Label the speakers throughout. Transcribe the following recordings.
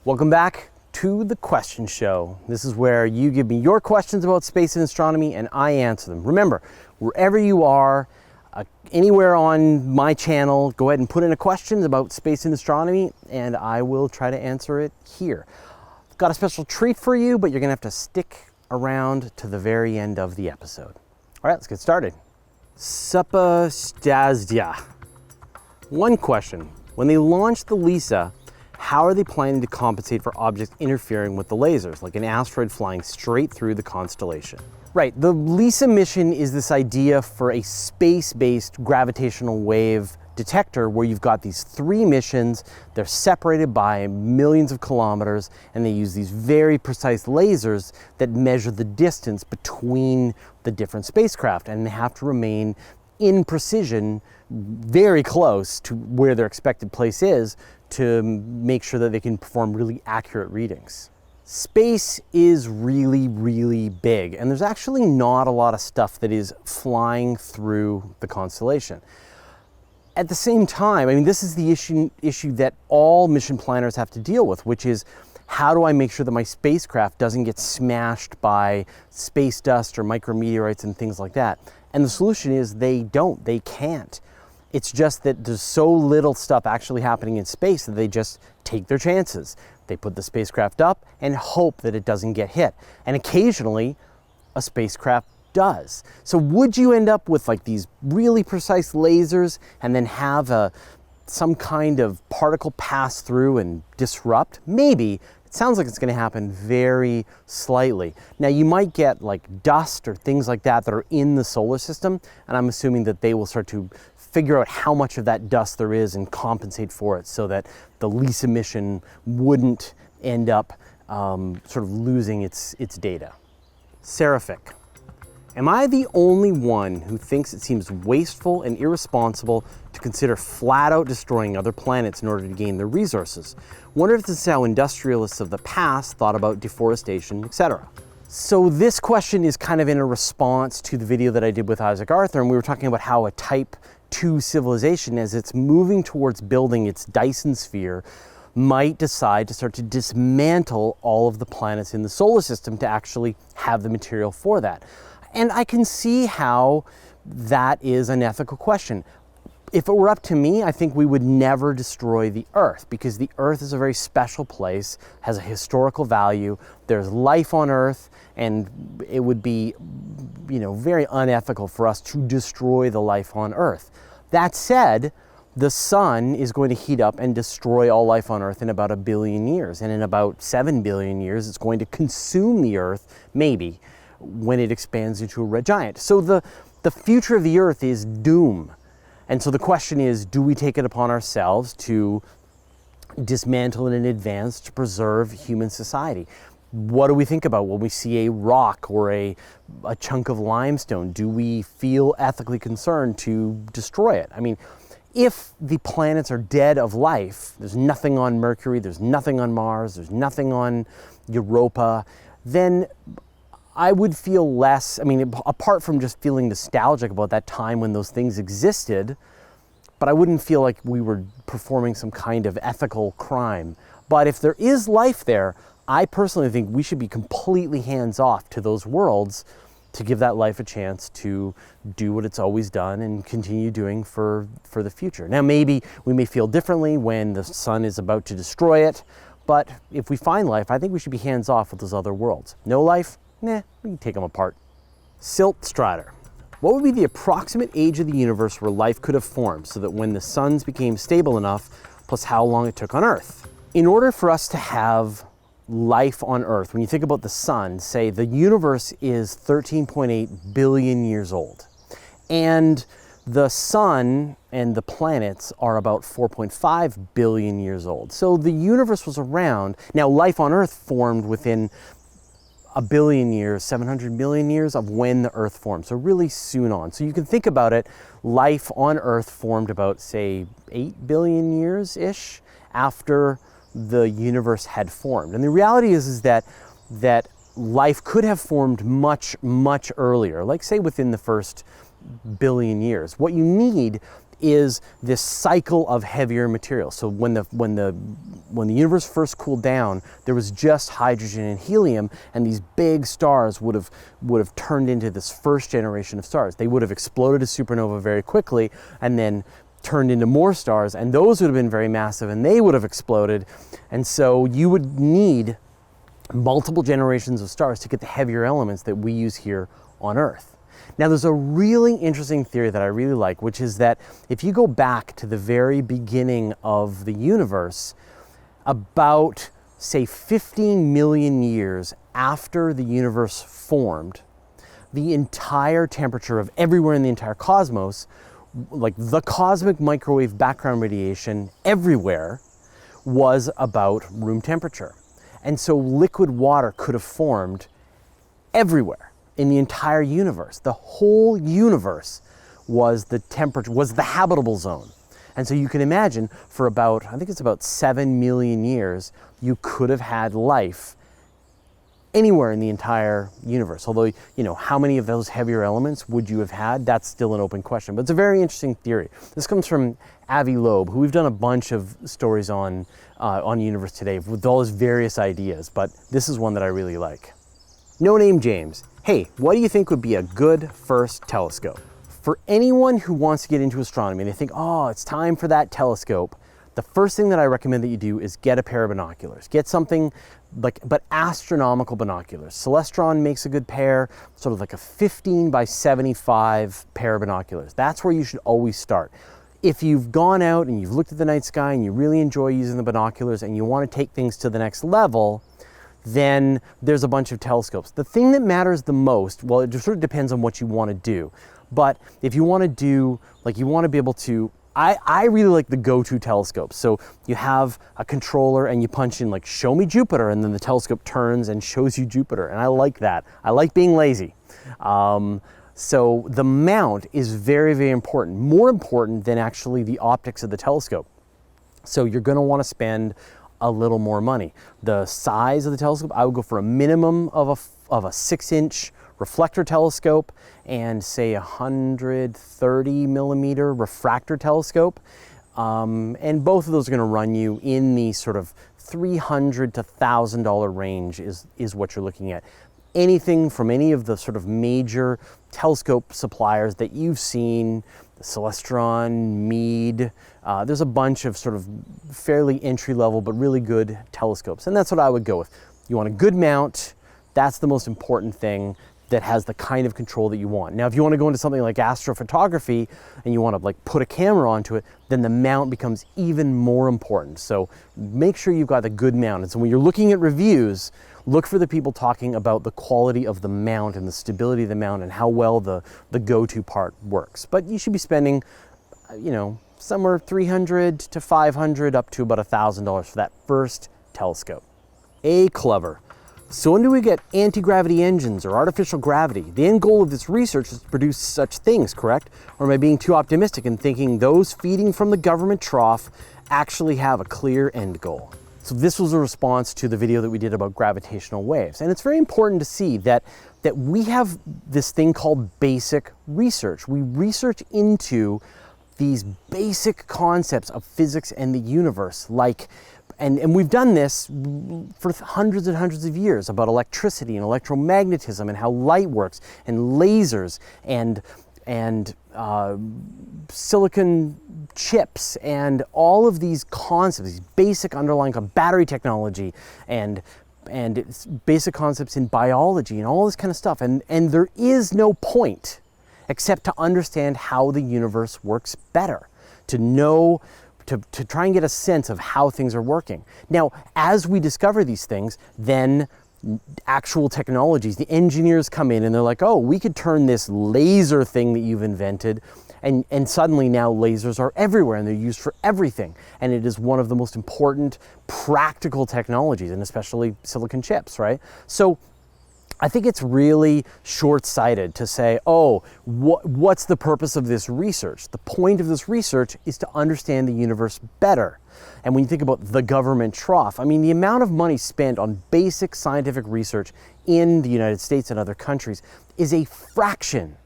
Speaker 1: Welcome back to the Question Show. This is where you give me your questions about space and astronomy and I answer them. Remember, wherever you are, anywhere on my channel, go ahead and put in a question about space and astronomy and I will try to answer it here. I've got a special treat for you, but you're gonna have to stick around to the very end of the episode. All right, let's get started. Suppostastia. One question. When they launched the LISA, how are they planning to compensate for objects interfering with the lasers, like an asteroid flying straight through the constellation? Right, the LISA mission is this idea for a space-based gravitational wave detector where you've got these three missions, they're separated by millions of kilometers, and they use these very precise lasers that measure the distance between the different spacecraft, and they have to remain in precision, very close to where their expected place is, to make sure that they can perform really accurate readings. Space is really, really big, and there's actually not a lot of stuff that is flying through the constellation. At the same time, I mean, this is the issue that all mission planners have to deal with, which is how do I make sure that my spacecraft doesn't get smashed by space dust or micrometeorites and things like that? And the solution is they can't. It's just that there's so little stuff actually happening in space that they just take their chances. They put the spacecraft up and hope that it doesn't get hit. And occasionally, a spacecraft does. So would you end up with like these really precise lasers and then have some kind of particle pass through and disrupt? Maybe. It sounds like it's going to happen very slightly. Now you might get like dust or things like that that are in the solar system, and I'm assuming that they will start to figure out how much of that dust there is and compensate for it so that the LISA mission wouldn't end up sort of losing its data. Seraphic. Am I the only one who thinks it seems wasteful and irresponsible to consider flat out destroying other planets in order to gain their resources? Wonder if this is how industrialists of the past thought about deforestation, etc. So this question is kind of in a response to the video that I did with Isaac Arthur, and we were talking about how a Type 2 civilization, as it's moving towards building its Dyson sphere, might decide to start to dismantle all of the planets in the solar system to actually have the material for that. And I can see how that is an ethical question. If it were up to me, I think we would never destroy the Earth, because the Earth is a very special place, has a historical value, there's life on Earth, and it would be, very unethical for us to destroy the life on Earth. That said, the sun is going to heat up and destroy all life on Earth in about 1 billion years, and in about 7 billion years, it's going to consume the Earth, maybe, when it expands into a red giant. So the future of the Earth is doom. And so the question is, do we take it upon ourselves to dismantle it in advance to preserve human society? What do we think about when we see a rock or a chunk of limestone? Do we feel ethically concerned to destroy it? I mean, if the planets are dead of life, there's nothing on Mercury, there's nothing on Mars, there's nothing on Europa, then I would feel less, apart from just feeling nostalgic about that time when those things existed, but I wouldn't feel like we were performing some kind of ethical crime. But if there is life there, I personally think we should be completely hands-off to those worlds to give that life a chance to do what it's always done and continue doing for the future. Now, maybe we may feel differently when the sun is about to destroy it, but if we find life, I think we should be hands-off with those other worlds. No life? Nah, we can take them apart. Silt Strider. What would be the approximate age of the universe where life could have formed so that when the suns became stable enough, plus how long it took on Earth? In order for us to have life on Earth, when you think about the sun, say the universe is 13.8 billion years old, and the sun and the planets are about 4.5 billion years old. So the universe was around. Now, life on Earth formed within 1 billion years, 700 million years of when the Earth formed, so really soon on. So you can think about it, life on Earth formed about, say, 8 billion years-ish after the universe had formed. And the reality is that life could have formed much, much earlier, like say within the first billion years. What you need is this cycle of heavier materials. So when the universe first cooled down, there was just hydrogen and helium, and these big stars would have turned into this first generation of stars. They would have exploded as supernova very quickly, and then turned into more stars, and those would have been very massive, and they would have exploded. And so you would need multiple generations of stars to get the heavier elements that we use here on Earth. Now, there's a really interesting theory that I really like, which is that if you go back to the very beginning of the universe, about, say, 15 million years after the universe formed, the entire temperature of everywhere in the entire cosmos, like the cosmic microwave background radiation everywhere, was about room temperature. And so liquid water could have formed everywhere in the entire universe. The whole universe was the habitable zone. And so you can imagine for about, I think it's about 7 million years, you could have had life anywhere in the entire universe. Although, how many of those heavier elements would you have had? That's still an open question, but it's a very interesting theory. This comes from Avi Loeb, who we've done a bunch of stories on Universe Today with all his various ideas, but this is one that I really like. No Name James. Hey, what do you think would be a good first telescope? For anyone who wants to get into astronomy and they think, oh, it's time for that telescope, the first thing that I recommend that you do is get a pair of binoculars. Get something but astronomical binoculars. Celestron makes a good pair, sort of like a 15 by 75 pair of binoculars. That's where you should always start. If you've gone out and you've looked at the night sky and you really enjoy using the binoculars and you want to take things to the next level, then there's a bunch of telescopes. The thing that matters the most, well, it just sort of depends on what you want to do. But if you want to do, you want to be able to, I really like the go-to telescopes. So you have a controller and you punch in show me Jupiter, and then the telescope turns and shows you Jupiter. And I like that. I like being lazy. So the mount is very, very important, more important than actually the optics of the telescope. So you're going to want to spend a little more money. The size of the telescope, I would go for a minimum of a 6-inch reflector telescope and say 130 millimeter refractor telescope. And both of those are going to run you in the sort of $300 to $1,000 range is what you're looking at. Anything from any of the sort of major telescope suppliers that you've seen, Celestron, Meade, there's a bunch of sort of fairly entry-level but really good telescopes, and that's what I would go with. You want a good mount. That's the most important thing that has the kind of control that you want. Now, if you want to go into something like astrophotography and you want to put a camera onto it, then the mount becomes even more important. So make sure you've got a good mount. And so when you're looking at reviews, look for the people talking about the quality of the mount and the stability of the mount and how well the go-to part works. But you should be spending, somewhere $300 to $500 up to about $1,000 for that first telescope. Clever. So when do we get anti-gravity engines or artificial gravity? The end goal of this research is to produce such things, correct? Or am I being too optimistic in thinking those feeding from the government trough actually have a clear end goal? So this was a response to the video that we did about gravitational waves. And it's very important to see that we have this thing called basic research. We research into these basic concepts of physics and the universe, and we've done this for hundreds and hundreds of years about electricity and electromagnetism and how light works and lasers and silicon chips and all of these concepts, these basic underlying battery technology and it's basic concepts in biology and all this kind of stuff. And there is no point except to understand how the universe works better, to try and get a sense of how things are working. Now, as we discover these things, then actual technologies, the engineers come in and they're like, oh, we could turn this laser thing that you've invented, and suddenly now lasers are everywhere and they're used for everything. And it is one of the most important practical technologies, and especially silicon chips, right? So I think it's really short-sighted to say, oh, what's the purpose of this research? The point of this research is to understand the universe better. And when you think about the government trough, I mean, the amount of money spent on basic scientific research in the United States and other countries is a fraction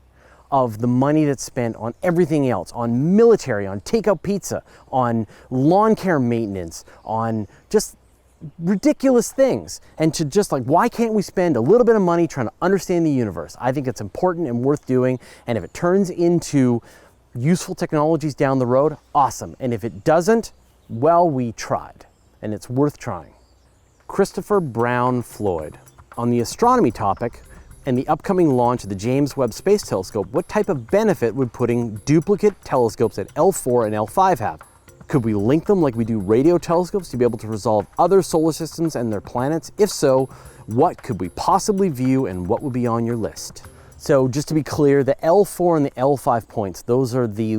Speaker 1: of the money that's spent on everything else, on military, on takeout pizza, on lawn care maintenance, on just ridiculous things, and to just like, why can't we spend a little bit of money trying to understand the universe? I think it's important and worth doing, and if it turns into useful technologies down the road, awesome. And if it doesn't, well, we tried, and it's worth trying. Christopher Brown Floyd. On the astronomy topic and the upcoming launch of the James Webb Space Telescope, what type of benefit would putting duplicate telescopes at L4 and L5 have? Could we link them like we do radio telescopes to be able to resolve other solar systems and their planets? If so, what could we possibly view and what would be on your list? So just to be clear, the L4 and the L5 points, those are the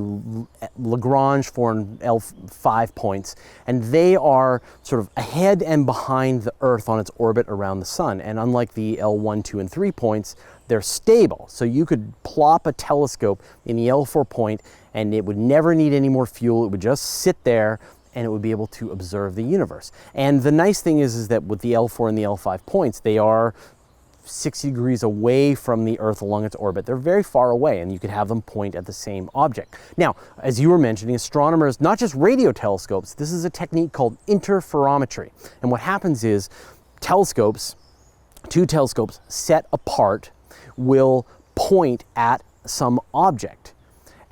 Speaker 1: Lagrange 4 and L5 points, and they are sort of ahead and behind the Earth on its orbit around the sun. And unlike the L1, 2, and 3 points, they're stable. So you could plop a telescope in the L4 point and it would never need any more fuel. It would just sit there and it would be able to observe the universe. And the nice thing is that with the L4 and the L5 points, they are 60 degrees away from the Earth along its orbit. They're very far away, and you could have them point at the same object. Now, as you were mentioning, astronomers, not just radio telescopes, this is a technique called interferometry. And what happens is telescopes, two telescopes set apart, will point at some object.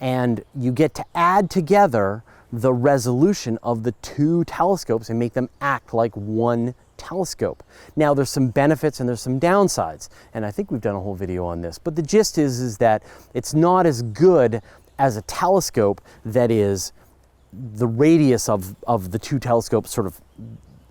Speaker 1: And you get to add together the resolution of the two telescopes and make them act like one telescope. Now there's some benefits and there's some downsides, and I think we've done a whole video on this, but the gist is that it's not as good as a telescope that is the radius of the two telescopes sort of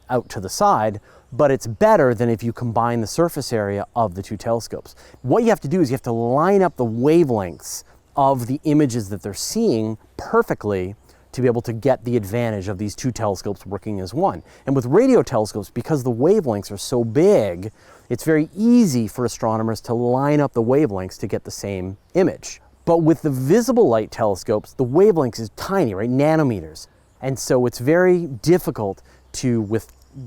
Speaker 1: out to the side, but it's better than if you combine the surface area of the two telescopes. What you have to do is you have to line up the wavelengths of the images that they're seeing perfectly to be able to get the advantage of these two telescopes working as one. And with radio telescopes, because the wavelengths are so big, it's very easy for astronomers to line up the wavelengths to get the same image. But with the visible light telescopes, the wavelengths is tiny, right? Nanometers. And so it's very difficult to,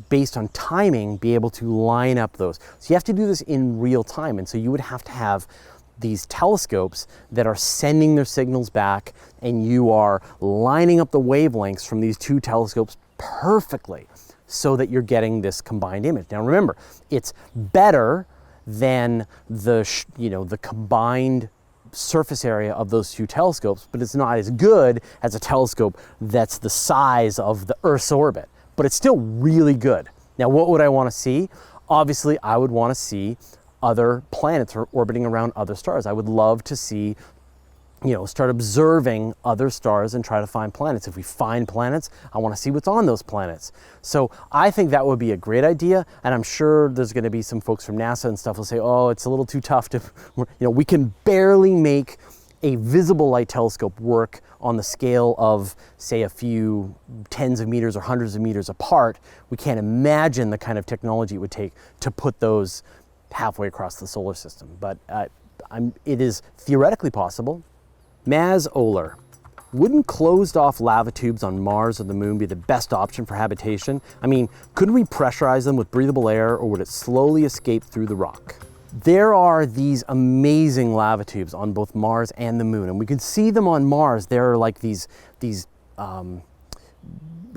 Speaker 1: based on timing, be able to line up those. So you have to do this in real time. And so you would have to have these telescopes that are sending their signals back, and you are lining up the wavelengths from these two telescopes perfectly so that you're getting this combined image. Now remember, it's better than the combined surface area of those two telescopes, but it's not as good as a telescope that's the size of the Earth's orbit, but it's still really good. Now what would I want to see? Obviously I would want to see other planets are orbiting around other stars. I would love to see, start observing other stars and try to find planets. If we find planets, I want to see what's on those planets. So I think that would be a great idea, and I'm sure there's going to be some folks from NASA and stuff will say, oh, it's a little too tough to, we can barely make a visible light telescope work on the scale of, say, a few tens of meters or hundreds of meters apart. We can't imagine the kind of technology it would take to put those halfway across the solar system, but it is theoretically possible. Maz Oler, wouldn't closed off lava tubes on Mars or the Moon be the best option for habitation? I mean, couldn't we pressurize them with breathable air, or would it slowly escape through the rock? There are these amazing lava tubes on both Mars and the Moon, and we can see them on Mars. There are like these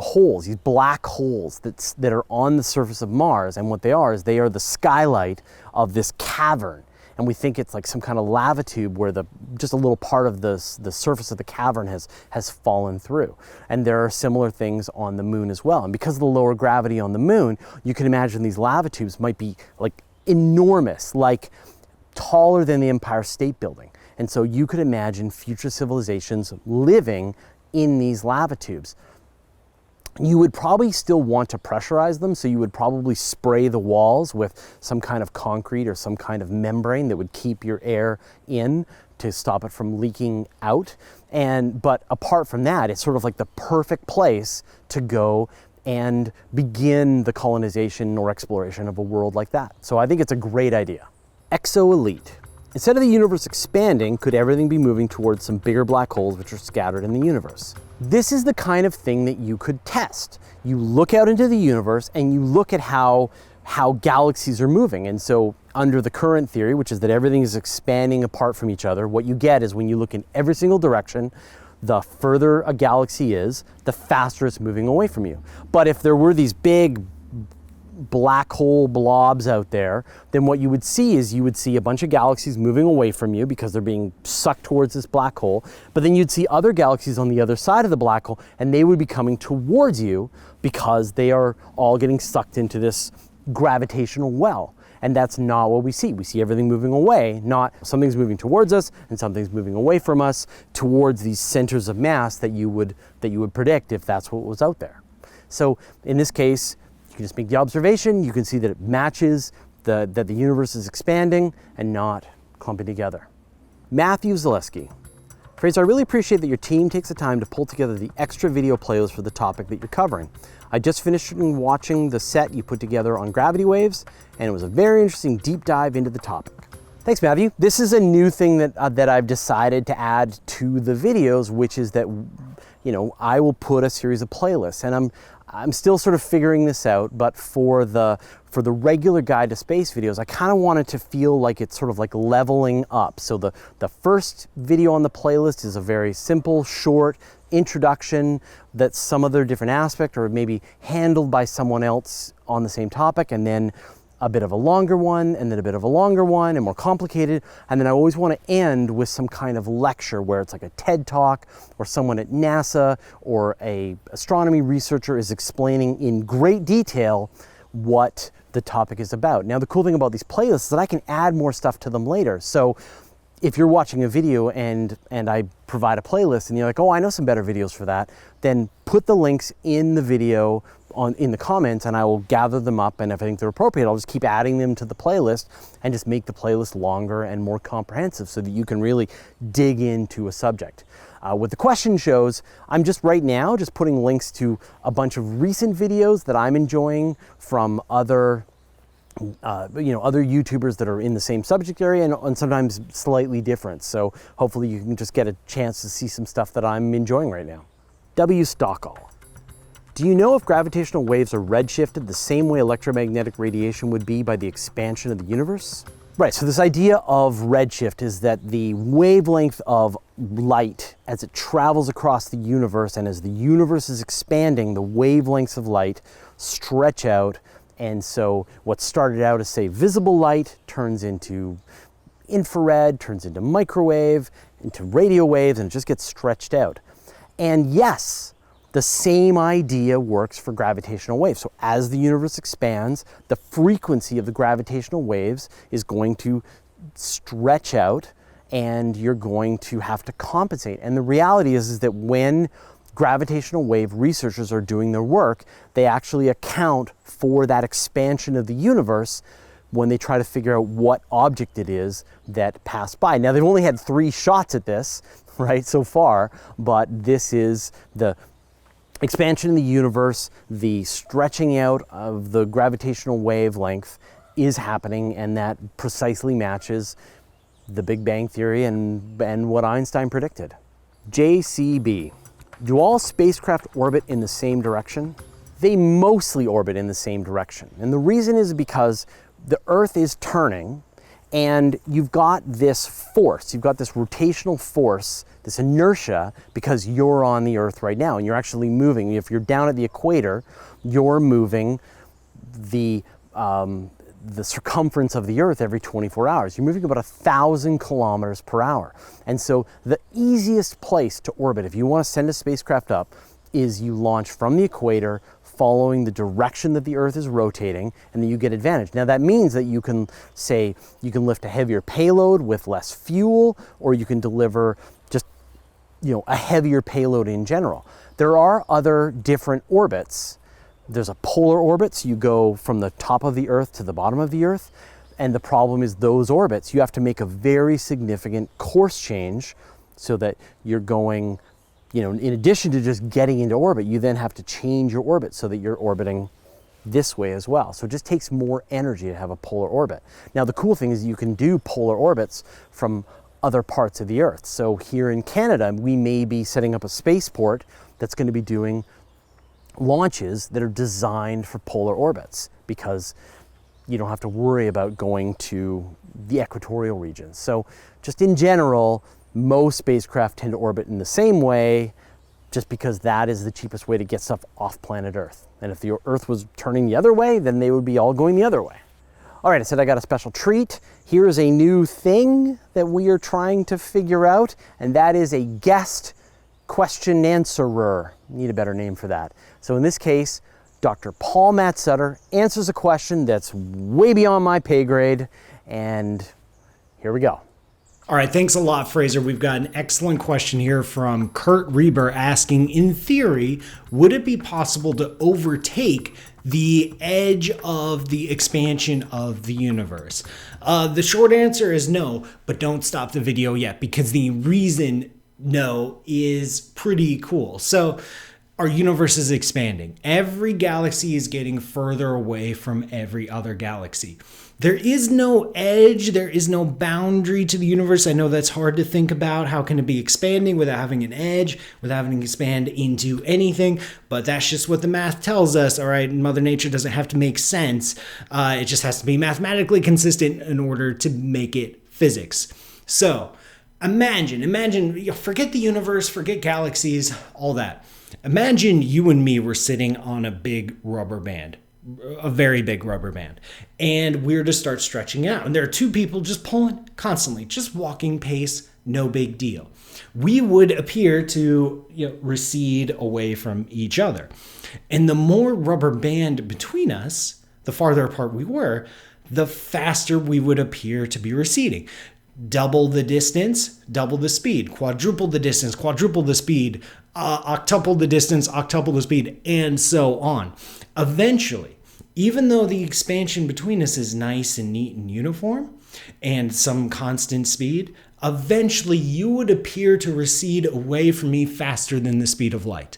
Speaker 1: holes, these black holes that are on the surface of Mars, and what they are is they are the skylight of this cavern, and we think it's like some kind of lava tube where just a little part of the surface of the cavern has fallen through. And there are similar things on the Moon as well, and because of the lower gravity on the Moon, you can imagine these lava tubes might be like enormous, like taller than the Empire State Building, and so you could imagine future civilizations living in these lava tubes. You would probably still want to pressurize them, so you would probably spray the walls with some kind of concrete or some kind of membrane that would keep your air in to stop it from leaking out. But apart from that, it's sort of like the perfect place to go and begin the colonization or exploration of a world like that. So I think it's a great idea. Exo-elite. Instead of the universe expanding, could everything be moving towards some bigger black holes which are scattered in the universe? This is the kind of thing that you could test. You look out into the universe and you look at how how galaxies are moving. And so under the current theory, which is that everything is expanding apart from each other, what you get is when you look in every single direction, the further a galaxy is, the faster it's moving away from you. But if there were these big black hole blobs out there, then what you would see is you would see a bunch of galaxies moving away from you because they're being sucked towards this black hole. But then you'd see other galaxies on the other side of the black hole, and they would be coming towards you because they are all getting sucked into this gravitational well. And that's not what we see. We see everything moving away, not something's moving towards us and something's moving away from us towards these centers of mass that you would predict if that's what was out there. So in this case, you can just make the observation. You can see that it matches that the universe is expanding and not clumping together. Matthew Zaleski. Fraser, I really appreciate that your team takes the time to pull together the extra video playlist for the topic that you're covering. I just finished watching the set you put together on gravity waves, and it was a very interesting deep dive into the topic. Thanks, Matthew. This is a new thing that I've decided to add to the videos, which is that, you know, I will put a series of playlists, and I'm still sort of figuring this out, but for the regular guide to space videos, I kind of want it to feel like it's sort of like leveling up. So the first video on the playlist is a very simple, short introduction that's some other different aspect or maybe handled by someone else on the same topic, and then a bit of a longer one, and then a bit of a longer one, and more complicated. And then I always want to end with some kind of lecture where it's like a TED Talk, or someone at NASA or a astronomy researcher is explaining in great detail what the topic is about. Now, the cool thing about these playlists is that I can add more stuff to them later. So if you're watching a video and I provide a playlist and you're like, oh, I know some better videos for that, then put the links in the video in the comments, and I will gather them up, and if I think they're appropriate, I'll just keep adding them to the playlist and just make the playlist longer and more comprehensive so that you can really dig into a subject. With the question shows, I'm just right now just putting links to a bunch of recent videos that I'm enjoying from other other YouTubers that are in the same subject area and sometimes slightly different. So hopefully you can just get a chance to see some stuff that I'm enjoying right now. W. Stockall. Do you know if gravitational waves are redshifted the same way electromagnetic radiation would be by the expansion of the universe? Right, so this idea of redshift is that the wavelength of light as it travels across the universe, and as the universe is expanding, the wavelengths of light stretch out. And so what started out as, say, visible light turns into infrared, turns into microwave, into radio waves, and it just gets stretched out. And yes, the same idea works for gravitational waves. So as the universe expands, the frequency of the gravitational waves is going to stretch out, and you're going to have to compensate. And the reality is that when gravitational wave researchers are doing their work, they actually account for that expansion of the universe when they try to figure out what object it is that passed by. Now, they've only had 3 shots at this, right, so far, but this is the expansion of the universe, the stretching out of the gravitational wavelength is happening, and that precisely matches the Big Bang Theory and what Einstein predicted. JCB. Do all spacecraft orbit in the same direction? They mostly orbit in the same direction. And the reason is because the Earth is turning, and you've got this force, you've got this rotational force, this inertia, because you're on the Earth right now and you're actually moving. If you're down at the equator, you're moving the circumference of the Earth every 24 hours. You're moving about 1,000 kilometers per hour. And so the easiest place to orbit, if you want to send a spacecraft up, is you launch from the equator, following the direction that the Earth is rotating, and then you get advantage. Now that means that you can lift a heavier payload with less fuel, or you can deliver just, a heavier payload in general. There are other different orbits. There's a polar orbit, so you go from the top of the Earth to the bottom of the Earth. And the problem is those orbits, you have to make a very significant course change so that you're going, in addition to just getting into orbit, you then have to change your orbit so that you're orbiting this way as well. So it just takes more energy to have a polar orbit. Now, the cool thing is you can do polar orbits from other parts of the Earth. So here in Canada, we may be setting up a spaceport that's going to be doing launches that are designed for polar orbits, because you don't have to worry about going to the equatorial regions. So just in general, most spacecraft tend to orbit in the same way, just because that is the cheapest way to get stuff off planet Earth. And if the Earth was turning the other way, then they would be all going the other way. All right, I said I got a special treat. Here is a new thing that we are trying to figure out, and that is a guest question answerer. Need a better name for that. So in this case, Dr. Matt Sutter answers a question that's way beyond my pay grade, and here we go.
Speaker 2: All right, thanks a lot, Fraser. We've got an excellent question here from Kurt Reber asking, in theory, would it be possible to overtake the edge of the expansion of the universe? The short answer is no, but don't stop the video yet, because the reason no is pretty cool. So our universe is expanding. Every galaxy is getting further away from every other galaxy. There is no edge, there is no boundary to the universe. I know that's hard to think about. How can it be expanding without having an edge, without having to expand into anything? But that's just what the math tells us, all right? Mother Nature doesn't have to make sense. It just has to be mathematically consistent in order to make it physics. So imagine, forget the universe, forget galaxies, all that. Imagine you and me were sitting on a big rubber band, a very big rubber band, and we're to start stretching out. And there are two people just pulling constantly, just walking pace, no big deal. We would appear to recede away from each other. And the more rubber band between us, the farther apart we were, the faster we would appear to be receding. Double the distance, double the speed. Quadruple the distance, quadruple the speed. Octuple the distance, octuple the speed, and so on. Eventually, even though the expansion between us is nice and neat and uniform, and some constant speed, eventually you would appear to recede away from me faster than the speed of light.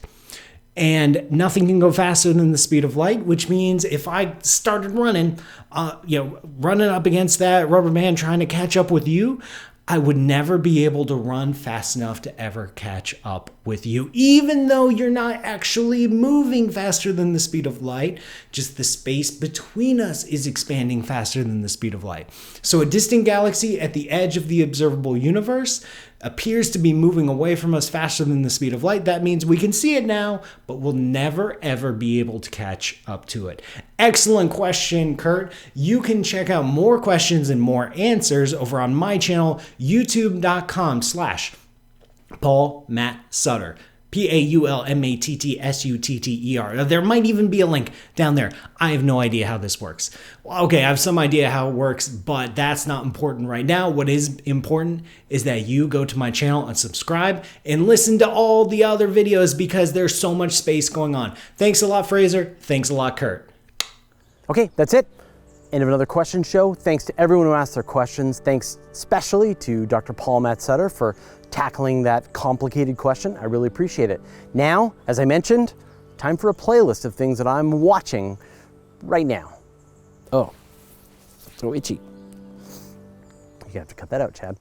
Speaker 2: And nothing can go faster than the speed of light, which means if I started running up against that rubber band trying to catch up with you, I would never be able to run fast enough to ever catch up with you, even though you're not actually moving faster than the speed of light. Just the space between us is expanding faster than the speed of light. So a distant galaxy at the edge of the observable universe appears to be moving away from us faster than the speed of light. That means we can see it now, but we'll never ever be able to catch up to it. Excellent question, Kurt. You can check out more questions and more answers over on my channel, youtube.com/Paul Matt Sutter. PaulMattSutter. There might even be a link down there. I have no idea how this works. Well, okay, I have some idea how it works, but that's not important right now. What is important is that you go to my channel and subscribe and listen to all the other videos, because there's so much space going on. Thanks a lot, Fraser. Thanks a lot, Kurt.
Speaker 1: Okay, that's it. End of another question show. Thanks to everyone who asked their questions. Thanks especially to Dr. Matt Sutter for tackling that complicated question. I really appreciate it. Now, as I mentioned, time for a playlist of things that I'm watching right now. Oh, so itchy. You have to cut that out, Chad.